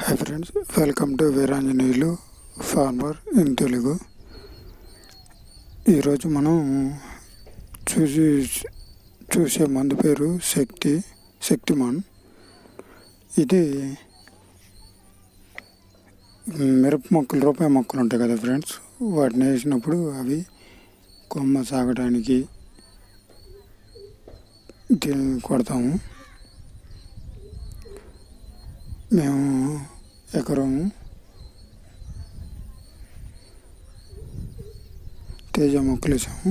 Hi friends, welcome to Veeranjaneyulu farmer in Telugu. ఈరోజు మనం చూసే మందు పేరు శక్తిమాన్. ఇది మిరప మొక్కలు, రూపాయి మొక్కలు ఉంటాయి కదా ఫ్రెండ్స్, వాటిని వేసినప్పుడు అవి కొమ్మ సాగడానికి దీన్ని కొడతాము. మేము ఎకరము తేజ మొక్కలు వేసాము.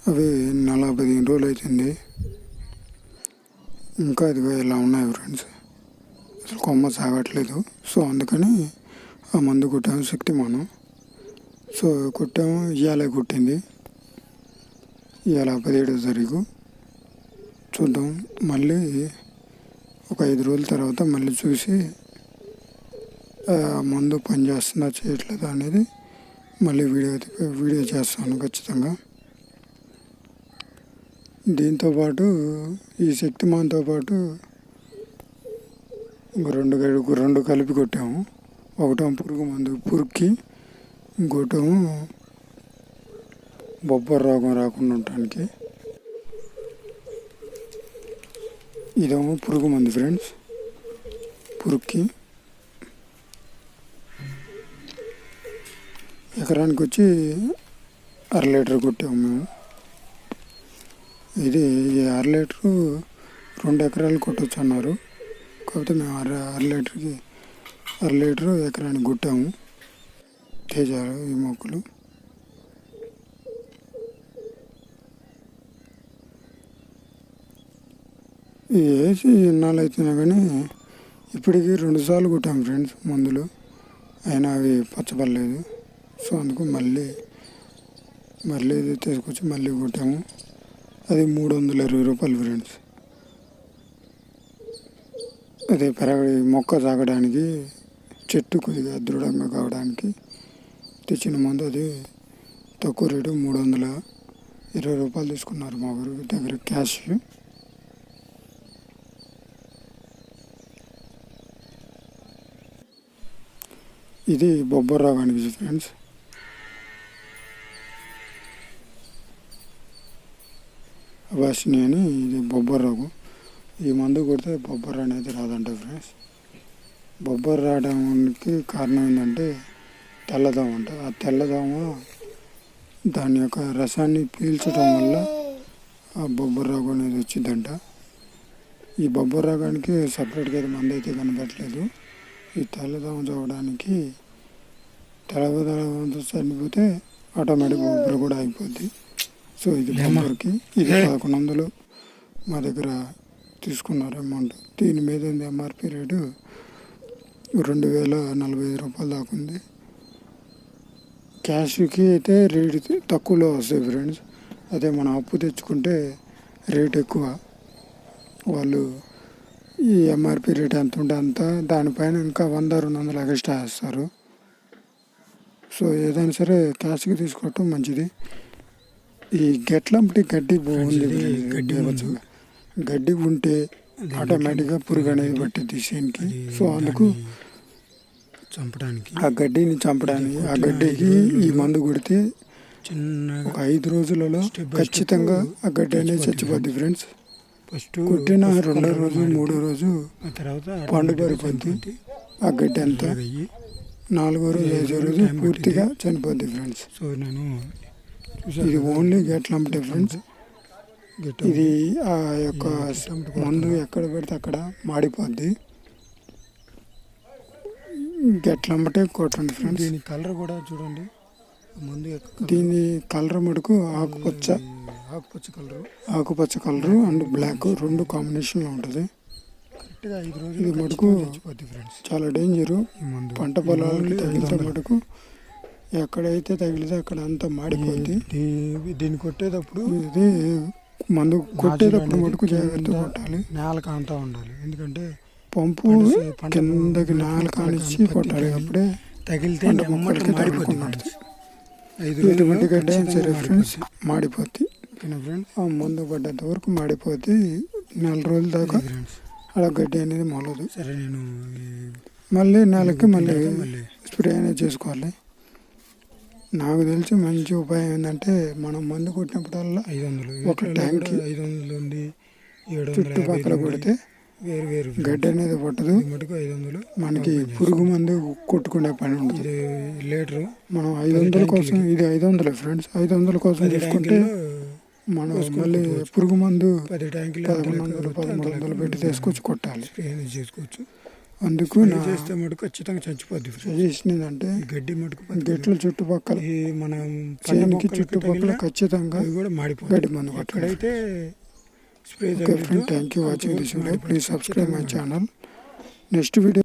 అవి 15 రోజులు అవుతుంది. ఇంకా అదిగో ఇలా ఉన్నాయి ఫ్రెండ్స్, అసలు కొమ్మ సాగట్లేదు. సో అందుకని ఆ మందు కొట్టాము, శక్తిమానం. సో కొట్టాము, ఇవాళ కొట్టింది. ఇవాళ 17వ తారీఖు. చూద్దాం, మళ్ళీ ఒక 5 రోజుల తర్వాత మళ్ళీ చూసి మందు పనిచేస్తుందా చేయట్లేదా అనేది మళ్ళీ వీడియో చేస్తాను ఖచ్చితంగా. దీంతోపాటు ఈ శక్తిమాన్తో పాటు రెండు కలిపి కొట్టాము. ఒకటేమో పురుగు మందు పురుగుకి, ఇంకోటేమో బొబ్బర రోగం రాకుండా ఉండటానికి. ఇదేమో పురుగు మందు ఫ్రెండ్స్, పురుగుకి. ఎకరానికి వచ్చి 1/2 లీటర్ కొట్టాము మేము. ఇది 1/2 లీటరు 2 ఎకరాలు కొట్టవచ్చు అన్నారు. కాకపోతే మేము 1/2 లీటరు ఎకరానికి కొట్టాము. తేజ ఈ మొక్కలు. వేసి ఇన్నాళ్ళు అవుతున్నా కానీ ఇప్పటికీ 2 సార్లు కొట్టాము ఫ్రెండ్స్ మందులు, అయినా అవి పచ్చబడలేదు. సో అందుకు మళ్ళీ తీసుకొచ్చి మళ్ళీ కొట్టాము. అది 320 రూపాయలు ఫ్రెండ్స్. అదే మొక్క సాగడానికి, చెట్టు కొద్దిగా దృఢంగా కావడానికి తెచ్చిన మందు. అది తక్కువ రేటు 320 రూపాయలు తీసుకున్నారు మా ఊరి దగ్గర క్యాష్. ఇది బొబ్బర రోగానికి ఫ్రెండ్స్. అబాసిని అని, ఇది బొబ్బర రోగం. ఈ మందు కొడితే బొబ్బర అనేది రాదంట ఫ్రెండ్స్. బొబ్బర రావడానికి కారణం ఏంటంటే తెల్లదోమ అంట. ఆ తెల్లదోమ దాని యొక్క రసాన్ని పీల్చడం వల్ల ఆ బొబ్బర రోగం అనేది వచ్చిందంట. ఈ బొబ్బర రోగానికి సపరేట్గా మందు అయితే కనబడట్లేదు. ఈ తెల్లదోమ చూడడానికి తెల్లదోమతో చనిపోతే ఆటోమేటిక్ బొబ్బర కూడా అయిపోద్ది. సో ఇది బొబ్బరికి. ఇది 1100 మా దగ్గర తీసుకున్నారు అమౌంట్. దీని మీద ఎంఆర్పి రేటు 2045 రూపాయలు దాకా ఉంది. క్యాష్కి అయితే రేటు తక్కువలో వస్తాయి ఫ్రెండ్స్. అదే మనం అప్పు తెచ్చుకుంటే రేట్ ఎక్కువ. వాళ్ళు ఈ ఎంఆర్పి రేట్ ఎంత ఉంటే అంత, దానిపైన ఇంకా 100-200 ఎక్స్ట్రా వేస్తారు. సో ఏదైనా సరే క్యాష్కి తీసుకోవటం మంచిది. ఈ గడ్డి బాగుంది. గడ్డి ఉంటే ఆటోమేటిక్గా పురుగు అనేది పట్టింది చేనుకి. సో అందుకు చంపడానికి, ఆ గడ్డిని చంపడానికి, ఆ గడ్డికి ఈ మందు కొడితే ఒక 5 రోజులలో ఖచ్చితంగా ఆ గడ్డి అనేది చచ్చిపోద్ది ఫ్రెండ్స్. కొట్టిన 2వ రోజు 3వ రోజు పండు పడిపోద్ది ఆ గడ్డి అంతా. 4వ రోజు 5వ రోజు పూర్తిగా చనిపోద్ది ఫ్రెండ్స్. సో ఇది ఓన్లీ గెట్లంపటే ఫ్రెండ్స్. ఇది ఆ యొక్క మందు ఎక్కడ పెడితే అక్కడ మాడిపోద్ది. గెట్లంపటే కొట్టండి ఫ్రెండ్స్. దీని కలర్ కూడా చూడండి, మందు దీని కలర్ మటుకు ఆకుపచ్చ కలరు అండ్ బ్లాక్ 2 కాంబినేషన్లో ఉంటుంది. ఇది మటుకు చాలా డేంజరు. పంట పొలాలకి తగిలితే మటుకు ఎక్కడైతే తగిలితే అక్కడ అంతా మాడిపోద్ది. దీన్ని కొట్టేటప్పుడు, ఇది మందు కొట్టేటప్పుడు మటుకు జాగ్రత్త కొట్టాలి. నేల కాంతా ఉండాలి, ఎందుకంటే పంపు కిందకి నేల కానిచ్చి కొట్టాలి. అప్పుడే తగిలితే మొక్కలకి తగులుకున్నట్టు. ఎటువంటి గడ్డ సరే ఫ్రెండ్స్ మాడిపోద్ది. ఆ మందు పడ్డంత వరకు మాడిపోద్ది. 4 రోజుల దాకా అలా గడ్డి అనేది మొలదు. సరే, నేను మళ్ళీ నెలకి మళ్ళీ స్ప్రే అనేది చేసుకోవాలి. నాకు తెలిసి మంచి ఉపాయం ఏంటంటే మనం మందు కొట్టినప్పుడల్లా 500 ఒక ట్యాంక్ 500 ఉంది, చుట్టుపక్కల కొడితే వేరు గడ్డి అనేది పట్టదు. మటుకు 500 మనకి పురుగు మందు కొట్టుకునే పని ఉండదు. ఇది లీటరు మనం 500 కోసం, ఇది 500 ఫ్రెండ్స్, 500 కోసం తీసుకుంటే మనం మళ్ళీ పురుగు మందు 10 ట్యాంకులు 1100 1300 పెట్టి తీసుకొచ్చి కొట్టాలి. స్ప్రే అనేది చేసుకోవచ్చు. అందుకు నా చేస్తే మటుకు ఖచ్చితంగా చచ్చిపోద్ది. సజెషన్ ఏంటంటే గడ్డి మటుకు గెట్ల చుట్టుపక్కల మనం చేనికి చుట్టుపక్కల ఖచ్చితంగా కూడా మాడిపోతుంది. గడ్డి మందు కొట్టాలి. అయితే spray okay friend, thank you watching this video. Please subscribe my channel. Next video